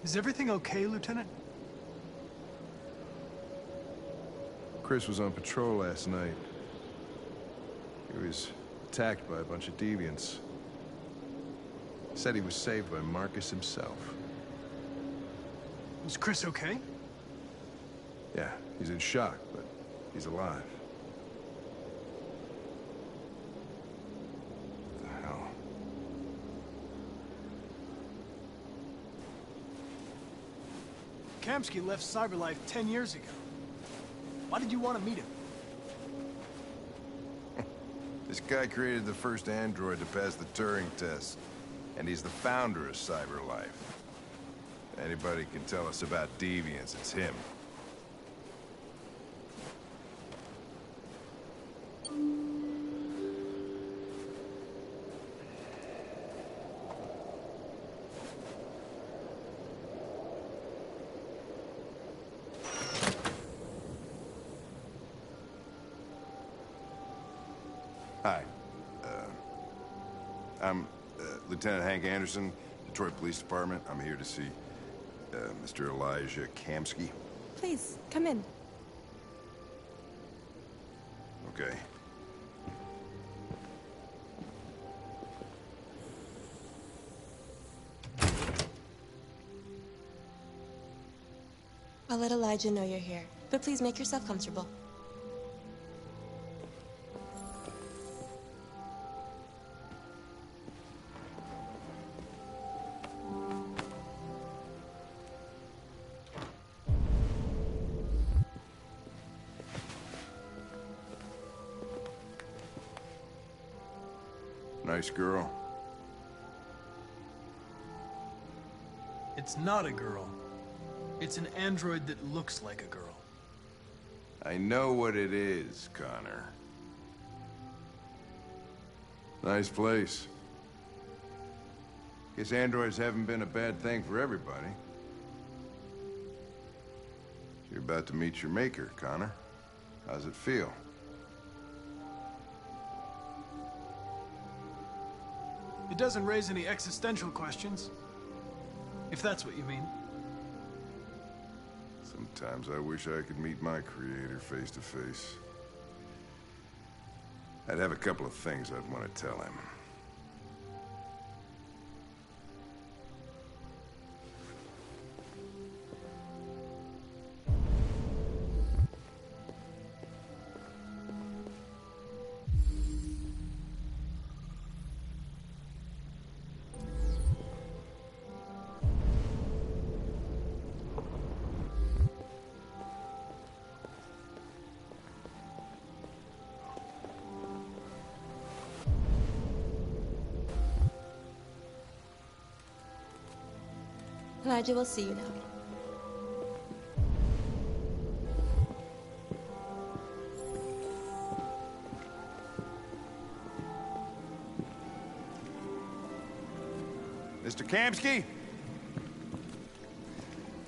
Is everything okay, Lieutenant? Chris was on patrol last night. He was attacked by a bunch of deviants. Said he was saved by Marcus himself. Is Chris okay? Yeah, he's in shock, but he's alive. What the hell? Kamski left Cyberlife 10 years ago. Why did you want to meet him? This guy created the first android to pass the Turing test, and he's the founder of Cyberlife. Anybody can tell us about deviants, it's him. Hi. I'm Lieutenant Hank Anderson, Detroit Police Department. I'm here to see Mr. Elijah Kamski. Please, come in. Okay. I'll let Elijah know you're here, but please make yourself comfortable. Nice girl. It's not a girl. It's an android that looks like a girl. I know what it is, Connor. Nice place. Guess androids haven't been a bad thing for everybody. You're about to meet your maker, Connor. How's it feel? It doesn't raise any existential questions. If that's what you mean. Sometimes I wish I could meet my creator face to face. I'd have a couple of things I'd want to tell him. Elijah will see you now. Mr. Kamski?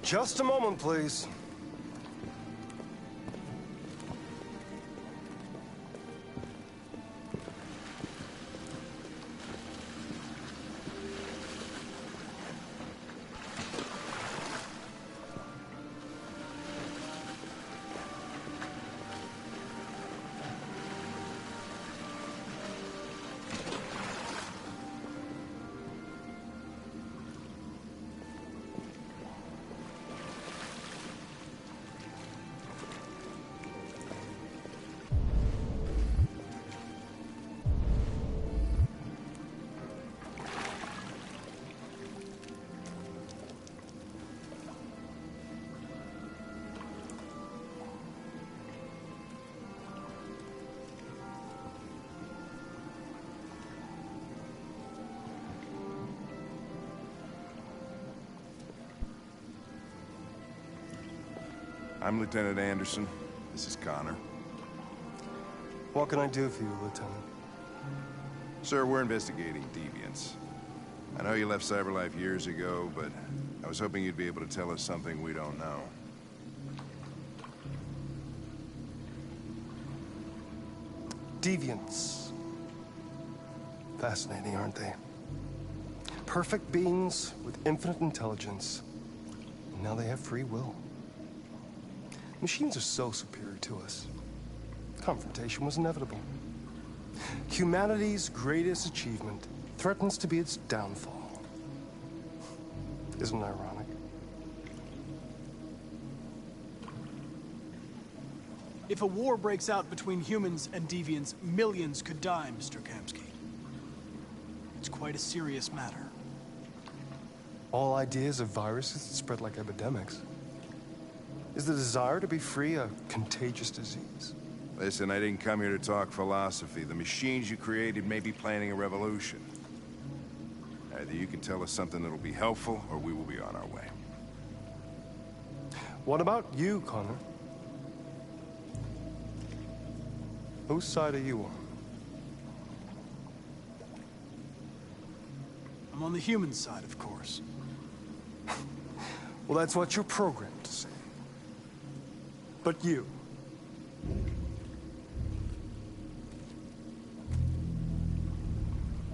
Just a moment, please. I'm Lieutenant Anderson. This is Connor. What can I do for you, Lieutenant? Sir, we're investigating deviants. I know you left Cyberlife years ago, but I was hoping you'd be able to tell us something we don't know. Deviants. Fascinating, aren't they? Perfect beings with infinite intelligence, now they have free will. Machines are so superior to us. Confrontation was inevitable. Humanity's greatest achievement threatens to be its downfall. Isn't it ironic? If a war breaks out between humans and deviants, millions could die, Mr. Kamsky. It's quite a serious matter. All ideas of viruses that spread like epidemics. Is the desire to be free a contagious disease? Listen, I didn't come here to talk philosophy. The machines you created may be planning a revolution. Either you can tell us something that'll be helpful, or we will be on our way. What about you, Connor? Whose side are you on? I'm on the human side, of course. Well, that's what you're programmed to say. But you...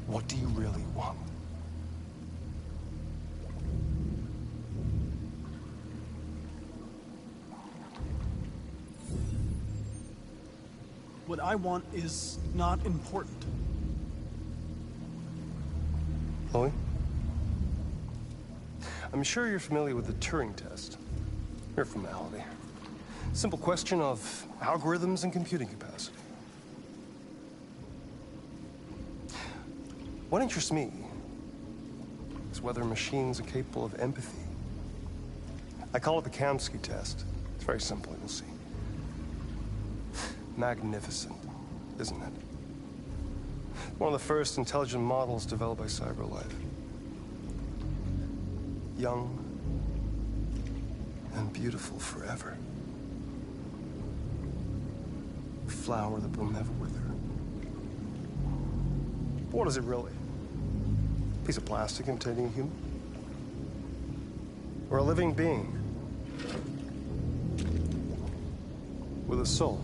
what do you really want? What I want is not important. Chloe? I'm sure you're familiar with the Turing test. Mere formality. Simple question of algorithms and computing capacity. What interests me is whether machines are capable of empathy. I call it the Kamsky test. It's very simple, you'll see. Magnificent, isn't it? One of the first intelligent models developed by CyberLife. Young and beautiful forever. A flower that will never wither. But what is it really? A piece of plastic imitating a human? Or a living being? With a soul?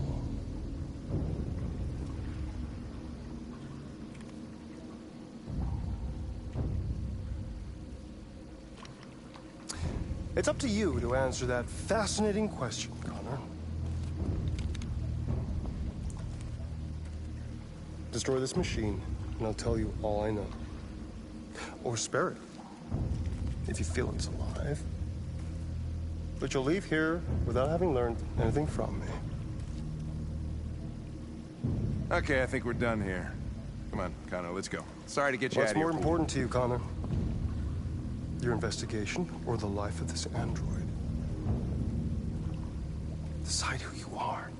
It's up to you to answer that fascinating question, Connor. Destroy this machine, and I'll tell you all I know. Or spare it, if you feel it's alive. But you'll leave here without having learned anything from me. Okay, I think we're done here. Come on, Connor, let's go. Sorry to get you out What's of here. more important to you, Connor? Your investigation or the life of this android? Decide who you are.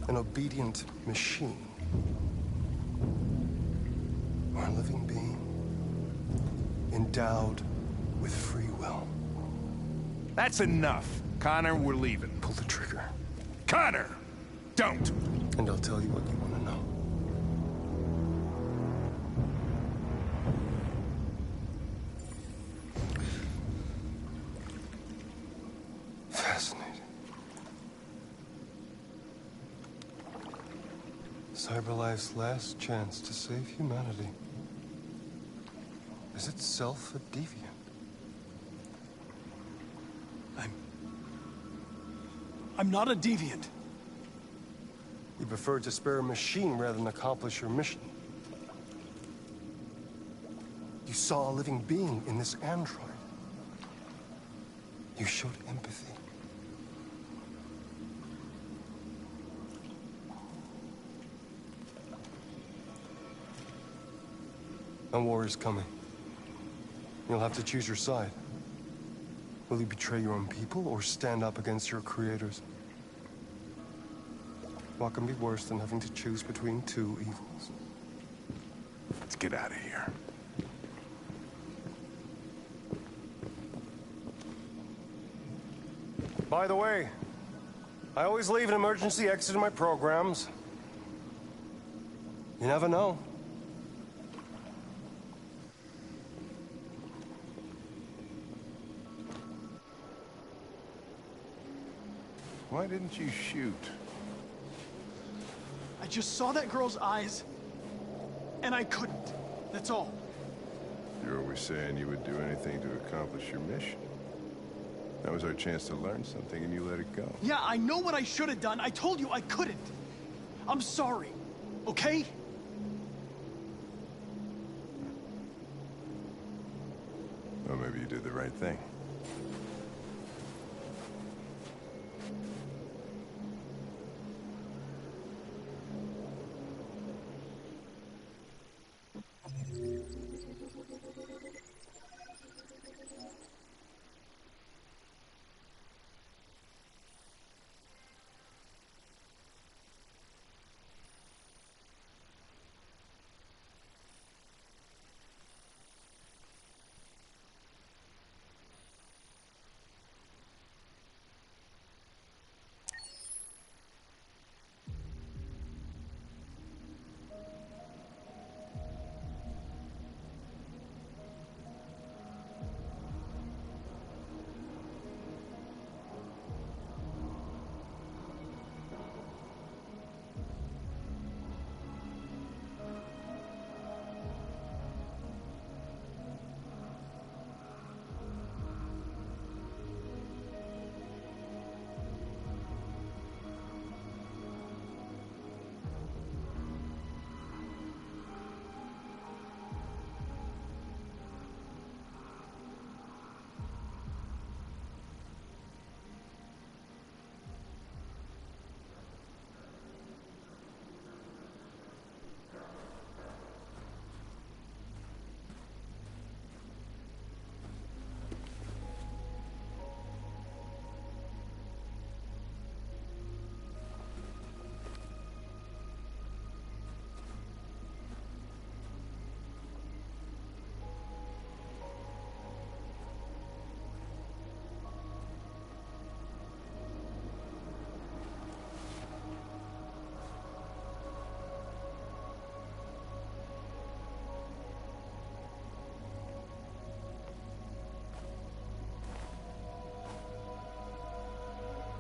An obedient machine. Or a living being. Endowed with free will. That's enough. Connor, we're leaving. Pull the trigger. Connor! Don't! And I'll tell you what you want to know. Fascinating. CyberLife's last chance to save humanity is itself a deviant. I'm not a deviant. You preferred to spare a machine rather than accomplish your mission. You saw a living being in this android. You showed empathy. A war is coming. You'll have to choose your side. Will you betray your own people or stand up against your creators? What can be worse than having to choose between two evils? Let's get out of here. By the way, I always leave an emergency exit in my programs. You never know. Why didn't you shoot? I just saw that girl's eyes, and I couldn't. That's all. You're always saying you would do anything to accomplish your mission. That was our chance to learn something, and you let it go. Yeah, I know what I should have done. I told you I couldn't. I'm sorry, okay? Well, maybe you did the right thing.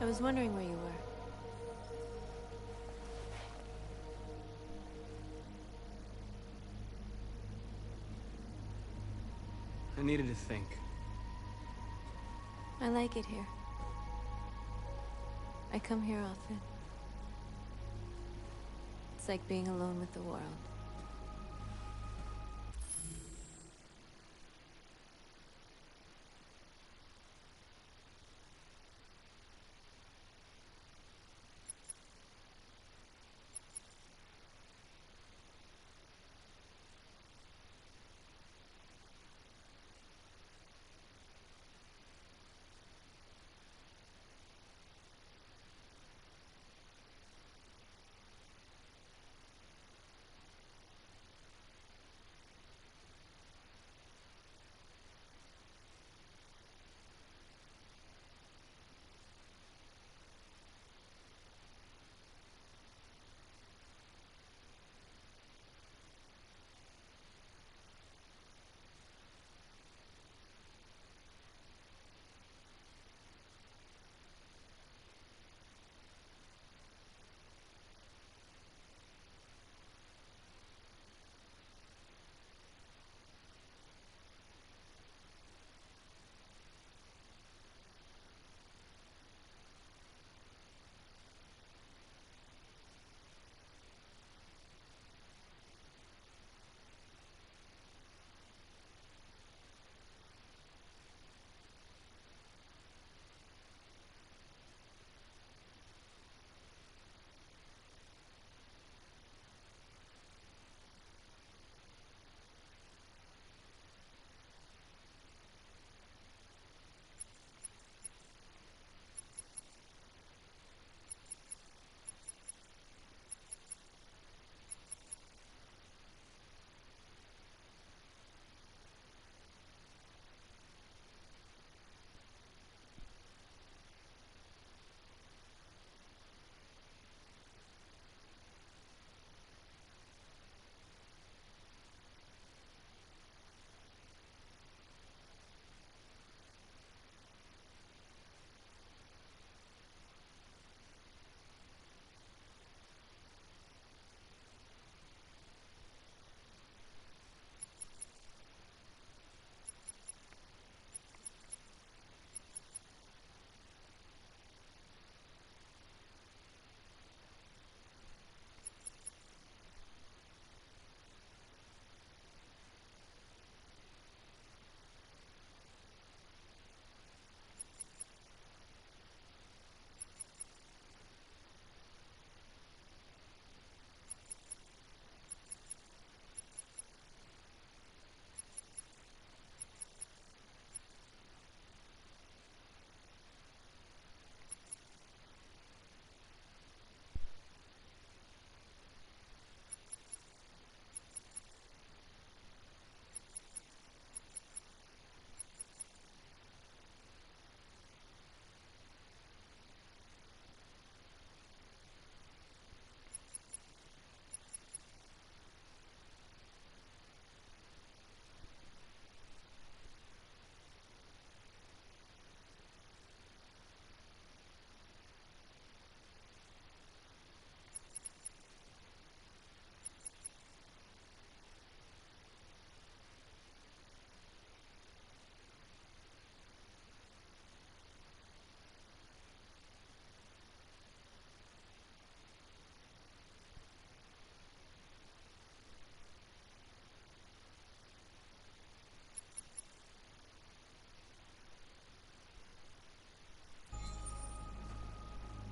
I was wondering where you were. I needed to think. I like it here. I come here often. It's like being alone with the world.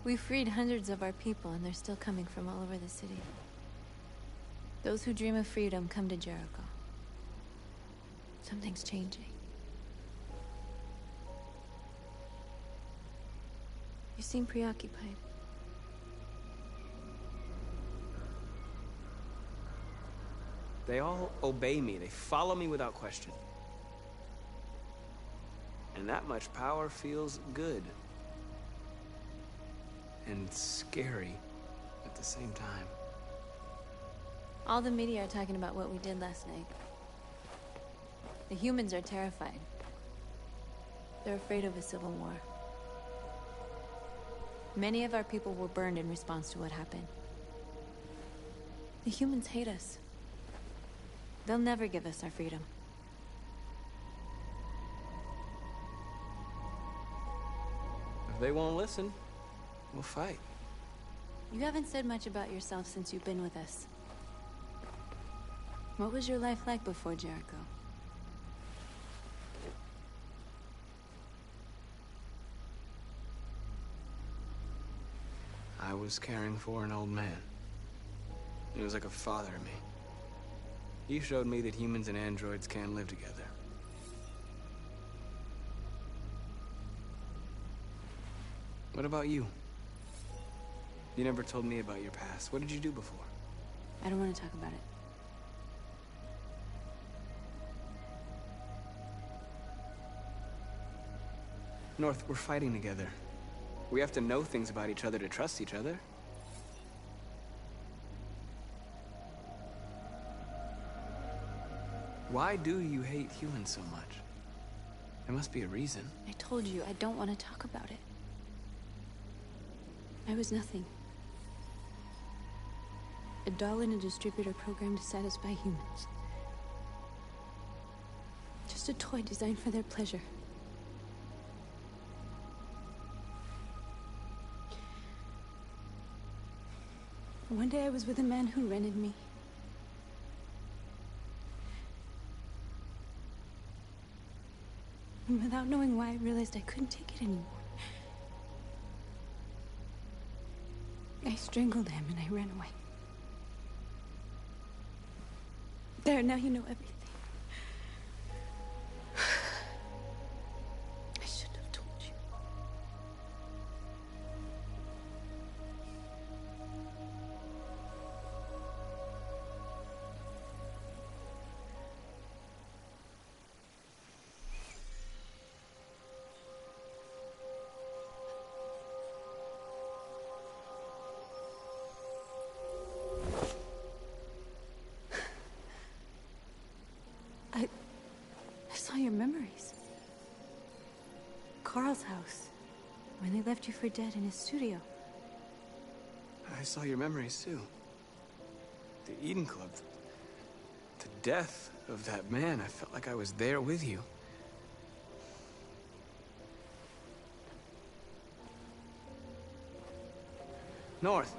We freed hundreds of our people, and they're still coming from all over the city. Those who dream of freedom come to Jericho. Something's changing. You seem preoccupied. They all obey me. They follow me without question. And that much power feels good. And scary at the same time. All the media are talking about what we did last night. The humans are terrified. They're afraid of a civil war. Many of our people were burned in response to what happened. The humans hate us. They'll never give us our freedom. If they won't listen, we'll fight. You haven't said much about yourself since you've been with us. What was your life like before Jericho? I was caring for an old man. He was like a father to me. He showed me that humans and androids can live together. What about you? You never told me about your past. What did you do before? I don't want to talk about it. North, we're fighting together. We have to know things about each other to trust each other. Why do you hate humans so much? There must be a reason. I told you, I don't want to talk about it. I was nothing. A doll in a distributor program to satisfy humans. Just a toy designed for their pleasure. One day I was with a man who rented me. And without knowing why, I realized I couldn't take it anymore. I strangled him and I ran away. There, now you know everything. I shouldn't have told you. I saw your memories. Carl's house. When they left you for dead in his studio. I saw your memories too. The Eden Club. The death of that man. I felt like I was there with you. North.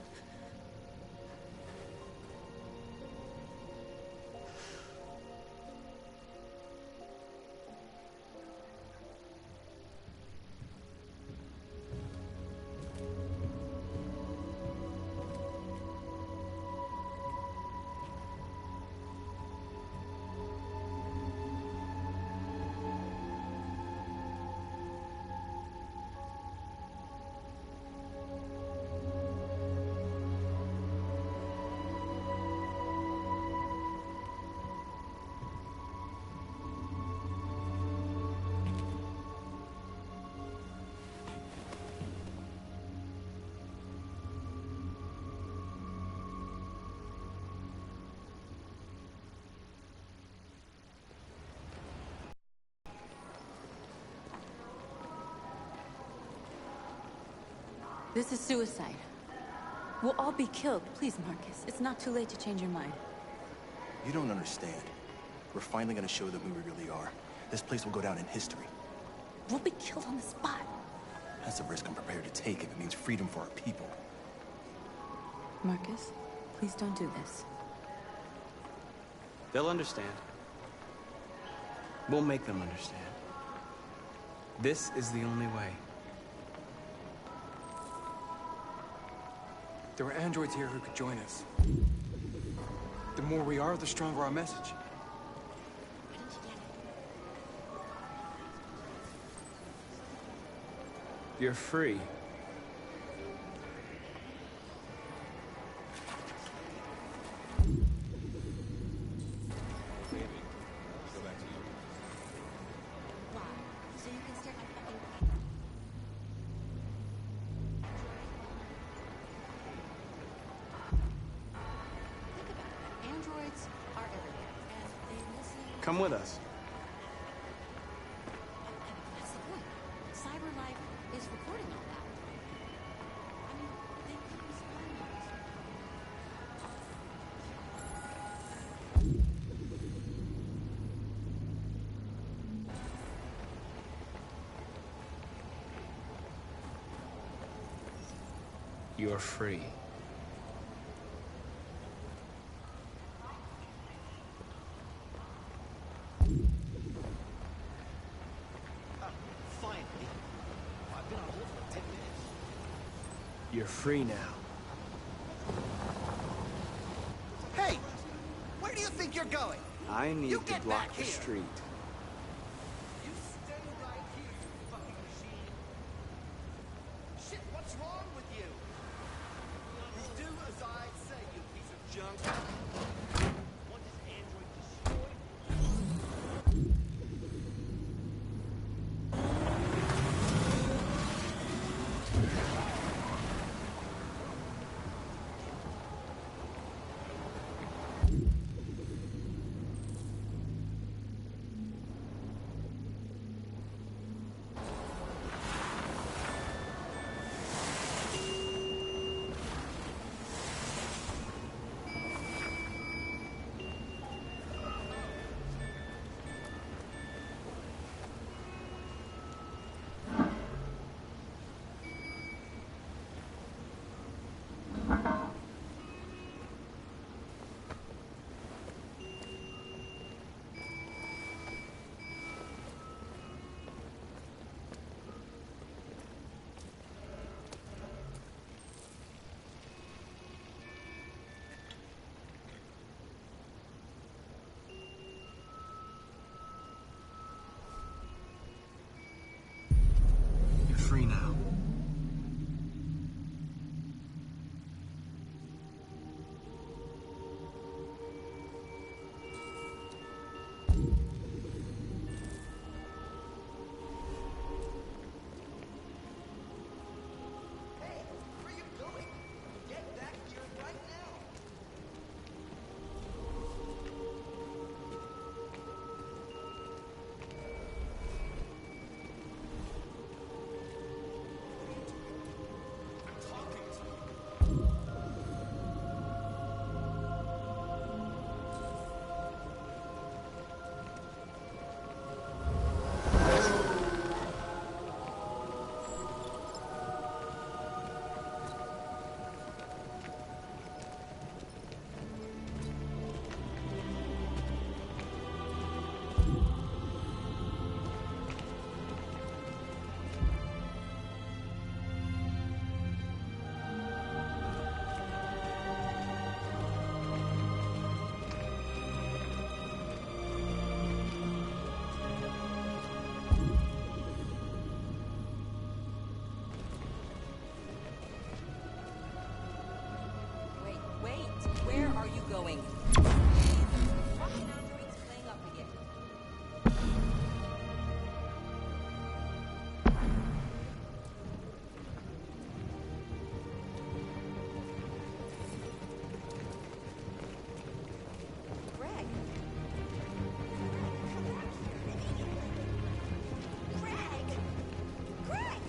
This is suicide. We'll all be killed. Please, Marcus. It's not too late to change your mind. You don't understand. We're finally gonna show them who we really are. This place will go down in history. We'll be killed on the spot. That's a risk I'm prepared to take if it means freedom for our people. Marcus, please don't do this. They'll understand. We'll make them understand. This is the only way. There were androids here who could join us. The more we are, the stronger our message. You're free. Come with us. That's the point. CyberLife is recording all that. I mean, they could be spying on us. You're free. You're free now. Hey! Where do you think you're going? I need You to get block back the here. street. You stay right here, you fucking machine. Shit, what's wrong with you? You do as I say, you piece of junk. Want this android destroyed? You're free now. Hey, where you going? Get back here right now. Wait, where are you going? Fucking androids playing up again. Greg. Greg! Greg!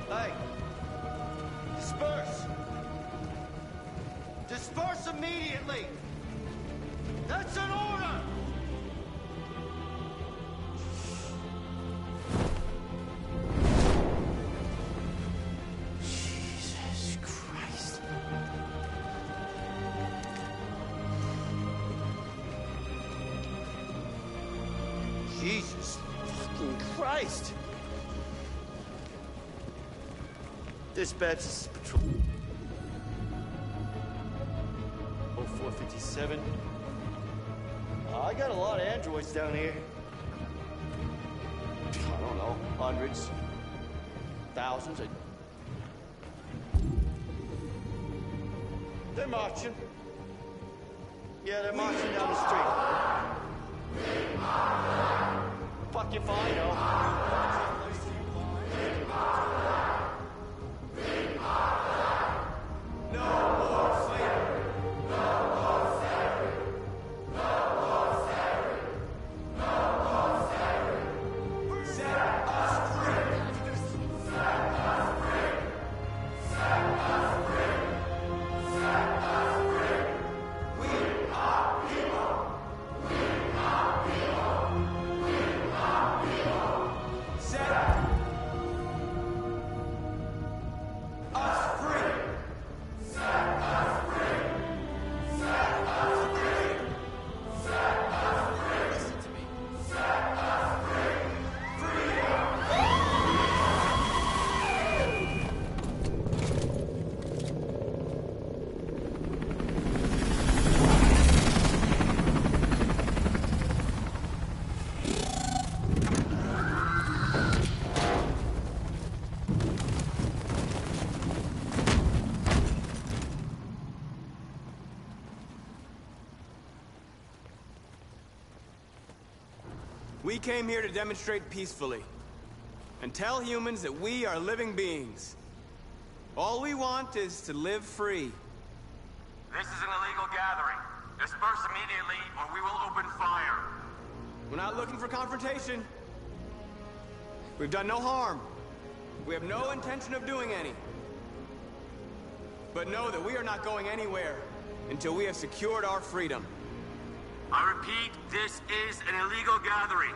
Hey! Disperse! Disperse immediately! That's an order! Jesus Christ. Jesus fucking Christ! Dispatch, this is patrol. 0457. I got a lot of androids down here. I don't know, hundreds, thousands. They're marching. Yeah, they're marching down the street. Fuck if I know. We came here to demonstrate peacefully and tell humans that we are living beings. All we want is to live free. This is an illegal gathering. Disperse immediately or we will open fire. We're not looking for confrontation. We've done no harm. We have no intention of doing any. But know that we are not going anywhere until we have secured our freedom. I repeat, this is an illegal gathering.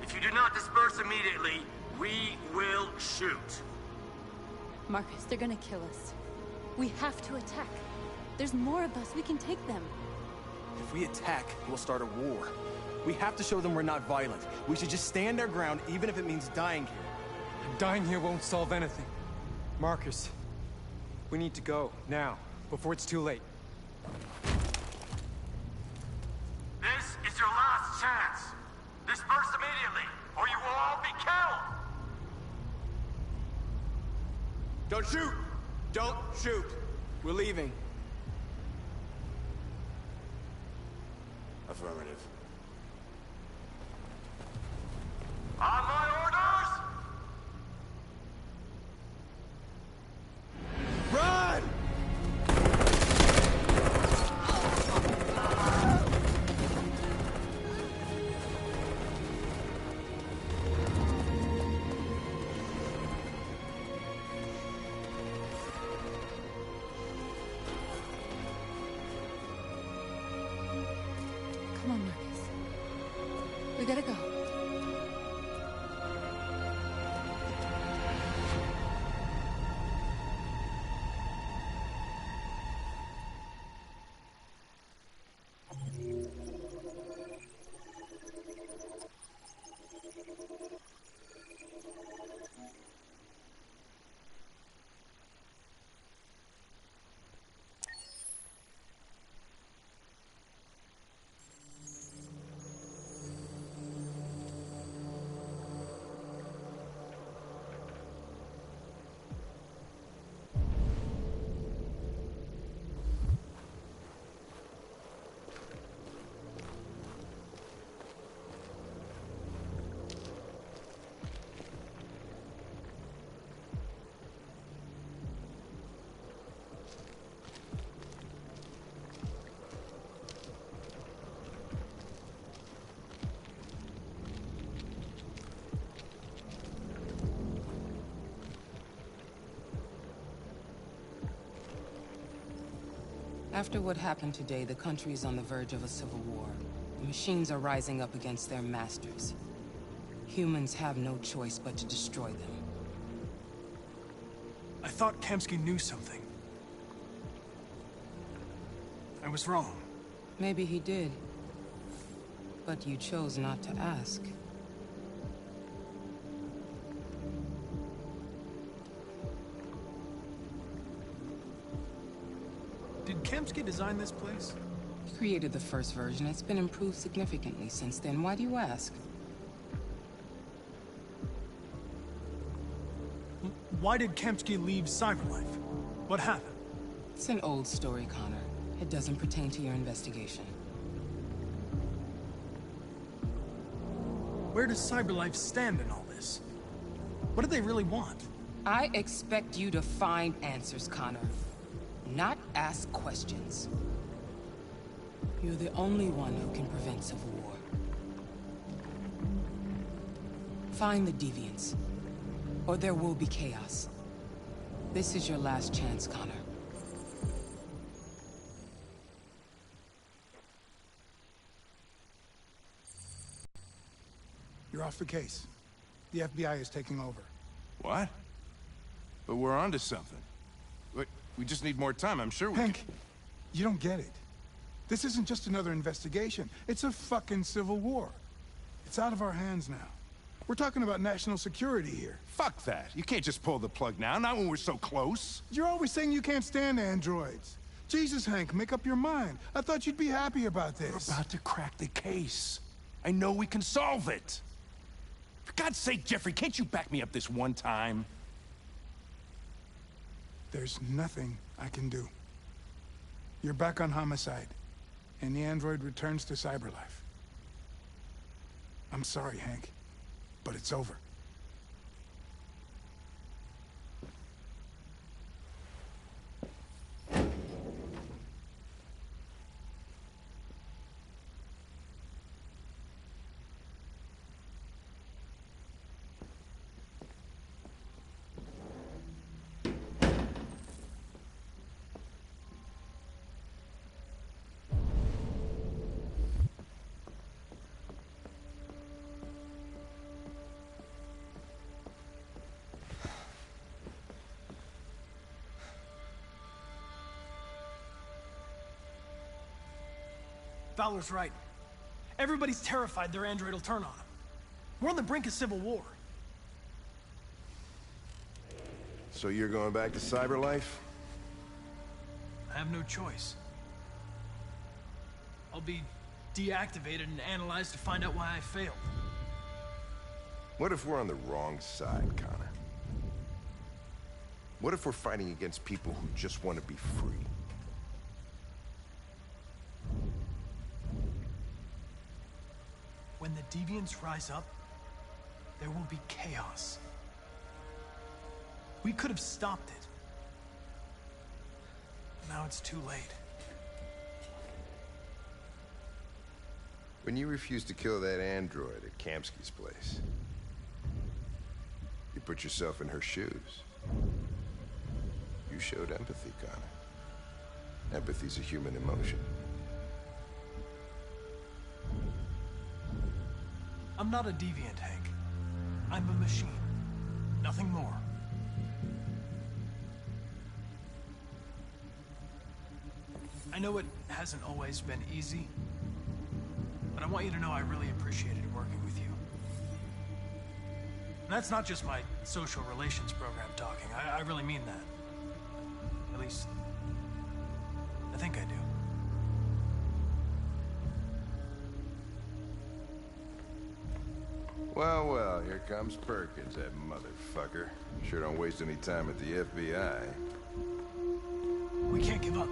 If you do not disperse immediately, we will shoot. Marcus, they're gonna kill us. We have to attack. There's more of us. We can take them. If we attack, we'll start a war. We have to show them we're not violent. We should just stand our ground, even if it means dying here. And dying here won't solve anything. Marcus, we need to go, now, before it's too late. This is your last chance. Disperse immediately, or you will all be killed! Don't shoot! Don't shoot! We're leaving. Affirmative. On my orders! Run! Come on, Marcus. We gotta go. After what happened today, the country is on the verge of a civil war. The machines are rising up against their masters. Humans have no choice but to destroy them. I thought Kamsky knew something. I was wrong. Maybe he did. But you chose not to ask. Did Kamsky design this place? He created the first version. It's been improved significantly since then. Why do you ask? Why did Kamsky leave Cyberlife? What happened? It's an old story, Connor. It doesn't pertain to your investigation. Where does Cyberlife stand in all this? What do they really want? I expect you to find answers, Connor. Not ask questions. You're the only one who can prevent civil war. Find the deviants, or there will be chaos. This is your last chance, Connor. You're off the case. The FBI is taking over. What? But we're onto something. We just need more time, I'm sure we Hank, you don't get it. This isn't just another investigation. It's a fucking civil war. It's out of our hands now. We're talking about national security here. Fuck that. You can't just pull the plug now, not when we're so close. You're always saying you can't stand androids. Jesus, Hank, make up your mind. I thought you'd be happy about this. We're about to crack the case. I know we can solve it. For God's sake, Jeffrey, can't you back me up this one time? There's nothing I can do. You're back on homicide, and the android returns to Cyberlife. I'm sorry, Hank, but it's over. Fowler's right. Everybody's terrified their android will turn on them. We're on the brink of civil war. So you're going back to Cyberlife? I have no choice. I'll be deactivated and analyzed to find out why I failed. What if we're on the wrong side, Connor? What if we're fighting against people who just want to be free? When the deviants rise up, there will be chaos. We could have stopped it. Now it's too late. When you refused to kill that android at Kamsky's place, you put yourself in her shoes. You showed empathy, Connor. Empathy's a human emotion. I'm not a deviant, Hank. I'm a machine. Nothing more. I know it hasn't always been easy, but I want you to know I really appreciated working with you. And that's not just my social relations program talking. I really mean that. At least, I think I do. Well, well, here comes Perkins, that motherfucker. Sure don't waste any time at the FBI. We can't give up.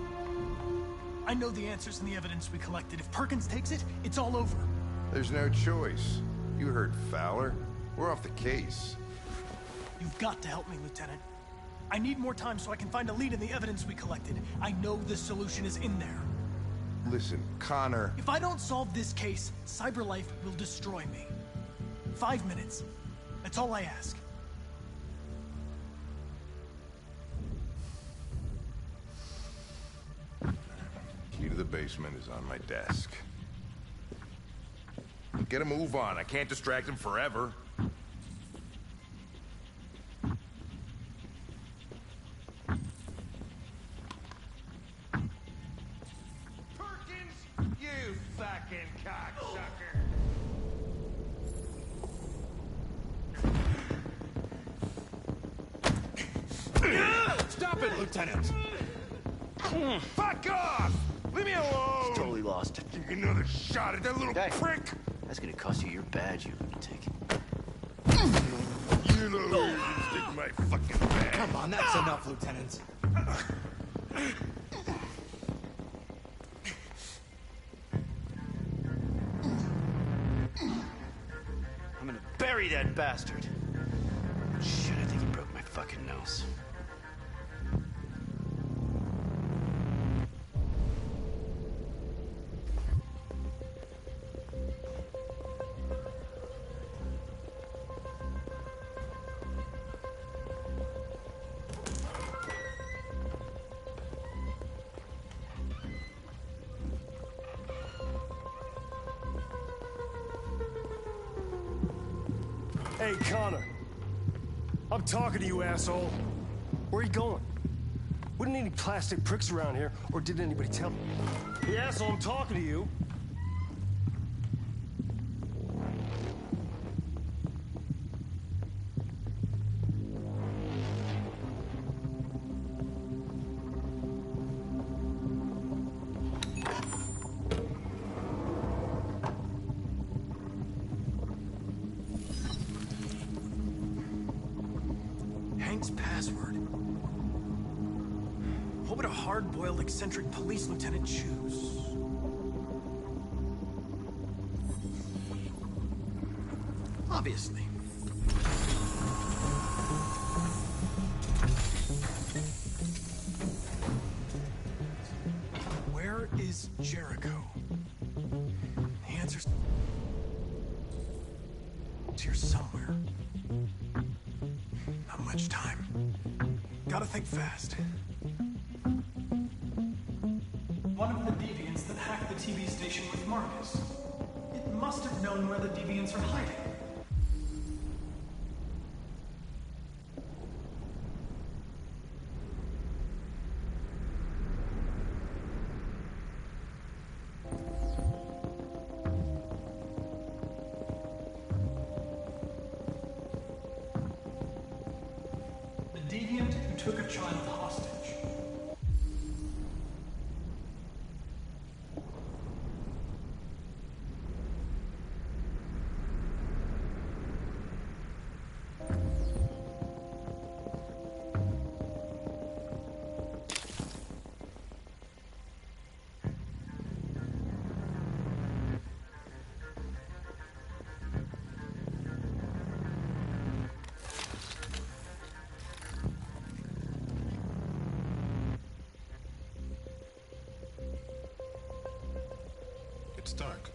I know the answers and the evidence we collected. If Perkins takes it, it's all over. There's no choice. You heard Fowler. We're off the case. You've got to help me, Lieutenant. I need more time so I can find a lead in the evidence we collected. I know the solution is in there. Listen, Connor... If I don't solve this case, Cyberlife will destroy me. 5 minutes. That's all I ask. Key to the basement is on my desk. Get a move on. I can't distract him forever. Perkins, you fucking cocksucker! Stop it, Lieutenant! Fuck off! Leave me alone! He's totally lost. Take another shot at that little prick! That's gonna cost you your badge, you lunatic. You know you can stick my fucking badge. Come on, that's enough, Lieutenant. I'm gonna bury that bastard. Shit, I think he broke my fucking nose. Hey, Connor. I'm talking to you, asshole. Where are you going? Wouldn't any plastic pricks around here, or did anybody tell you? Hey, asshole, I'm talking to you. Hank's password. What would a hard-boiled, eccentric police lieutenant choose? Obviously. Where is Jericho? The answer's here somewhere. Not much time. Gotta think fast. One of the deviants that hacked the TV station with Marcus. It must have known where the deviants are hiding. The deviant who took a child hostage. It's dark.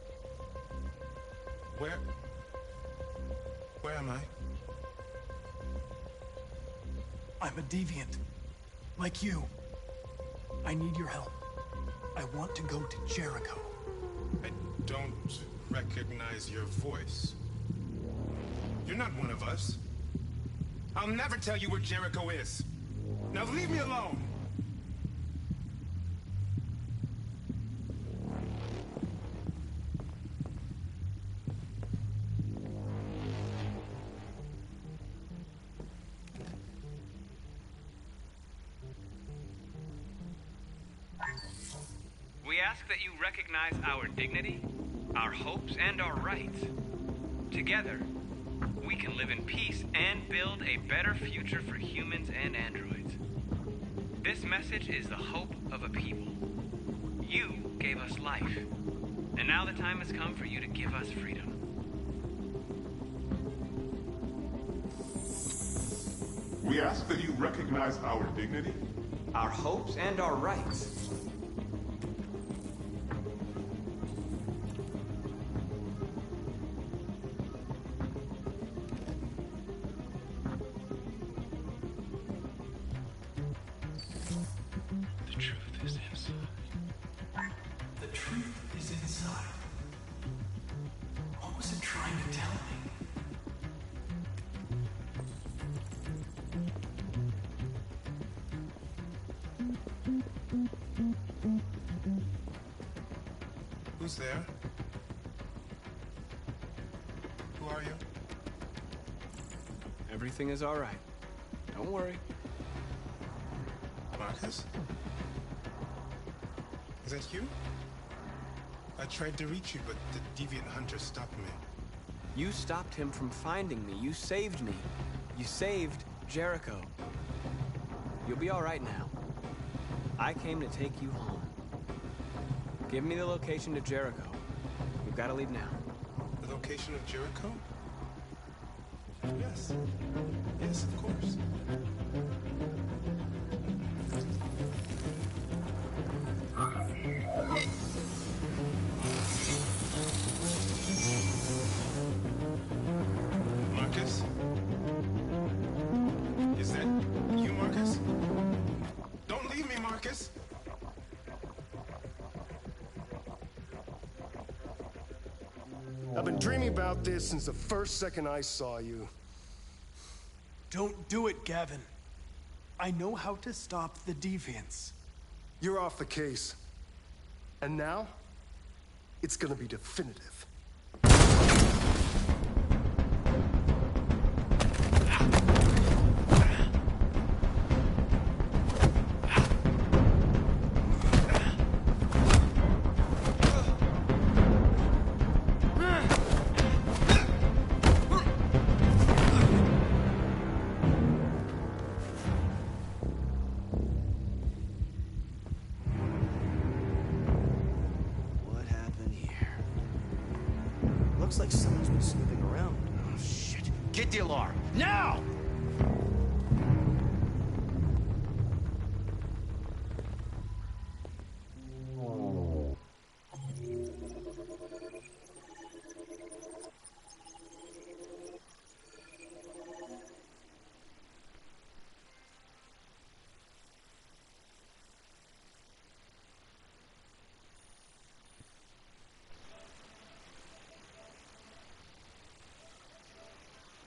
Where am I? I'm a deviant. Like you. I need your help. I want to go to Jericho. I don't recognize your voice. You're not one of us. I'll never tell you where Jericho is. Now leave me alone! We ask that you recognize our dignity, our hopes, and our rights. Together, we can live in peace and build a better future for humans and androids. This message is the hope of a people. You gave us life, and now the time has come for you to give us freedom. We ask that you recognize our dignity, our hopes, and our rights. The truth is inside. inside? What was it trying to tell me? Who's there? Who are you? Everything is all right. Don't worry. Marcus? Is that you? I tried to reach you, but the deviant hunter stopped me. You stopped him from finding me. You saved me. You saved Jericho. You'll be all right now. I came to take you home. Give me the location to Jericho. We've got to leave now. The location of Jericho? Yes. Yes, of course. Marcus? Is that you, Marcus? Don't leave me, Marcus! I've been dreaming about this since the first second I saw you. Don't do it, Gavin. I know how to stop the deviants. You're off the case. And now, it's gonna be definitive. What happened here? Looks like someone's been snooping around. Oh, shit. Get the alarm. Now!